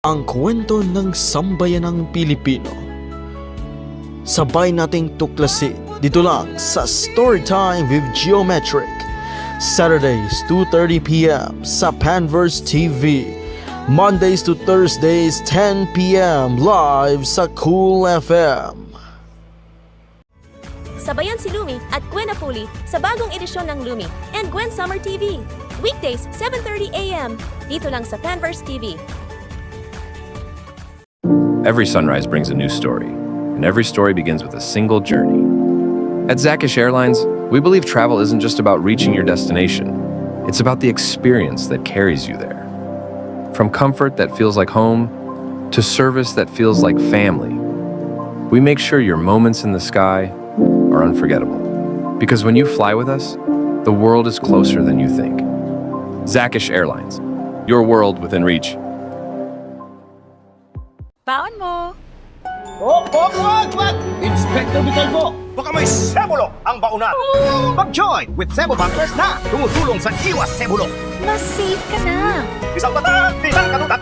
Ang kwento ng sambayanang Pilipino. Sabay nating tuklasin dito lang sa Storytime with Geometric. Saturdays 2:30 p.m. sa Panverse TV. Mondays to Thursdays 10 p.m. live sa Cool FM. Sabayan si Lumi at Gwen Apuli sa bagong edisyon ng Lumi and Gwen Summer TV. Weekdays 7:30 a.m. dito lang sa Panverse TV. Every sunrise brings a new story, and every story begins with a single journey. At Zakish Airlines, we believe travel isn't just about reaching your destination. It's about the experience that carries you there. From comfort that feels like home, to service that feels like family, we make sure your moments in the sky are unforgettable. Because when you fly with us, the world is closer than you think. Zakish Airlines, your world within reach. Baon mo! Wag! Inspector Vitalbo, baka may sebulok ang bauna. Mag-join with Cebu Bankers na tumutulong sa iwas sebulok. Mas safe ka na! Isang bataan, isang kanutat.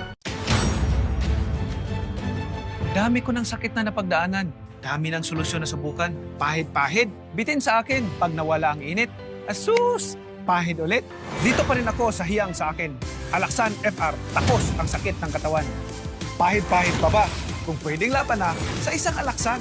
Dami ko ng sakit na napagdaanan. Dami ng solusyon na subukan. Pahid-pahid. Bitin sa akin pag nawala ang init. Asus! Pahid ulit. Dito pa rin ako sa hiyang sa akin. Alaksan FR, takos ang sakit ng katawan. Pahid-pahid pa ba? Kung pwedeng laban na sa isang alaksan.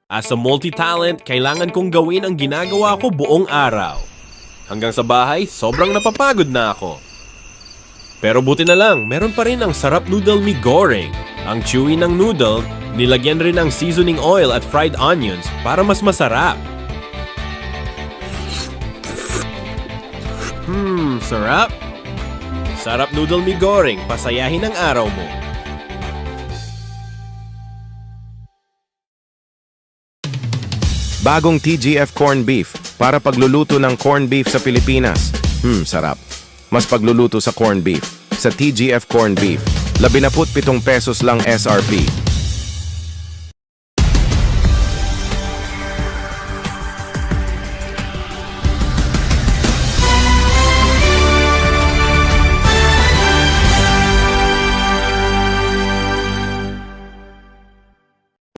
As a multi-talent, kailangan kong gawin ang ginagawa ko buong araw. Hanggang sa bahay, sobrang napapagod na ako. Pero buti na lang, meron pa rin ang sarap noodle mi goreng. Ang chewy ng noodle, nilagyan rin ng seasoning oil at fried onions para mas masarap. Sarap. Sarap noodle mi goreng, pasayahin ang araw mo. Bagong TGF Corn Beef para pagluluto ng corn beef sa Pilipinas. Sarap. Mas pagluluto sa corn beef. Sa TGF Corn Beef, 17 pesos lang SRP.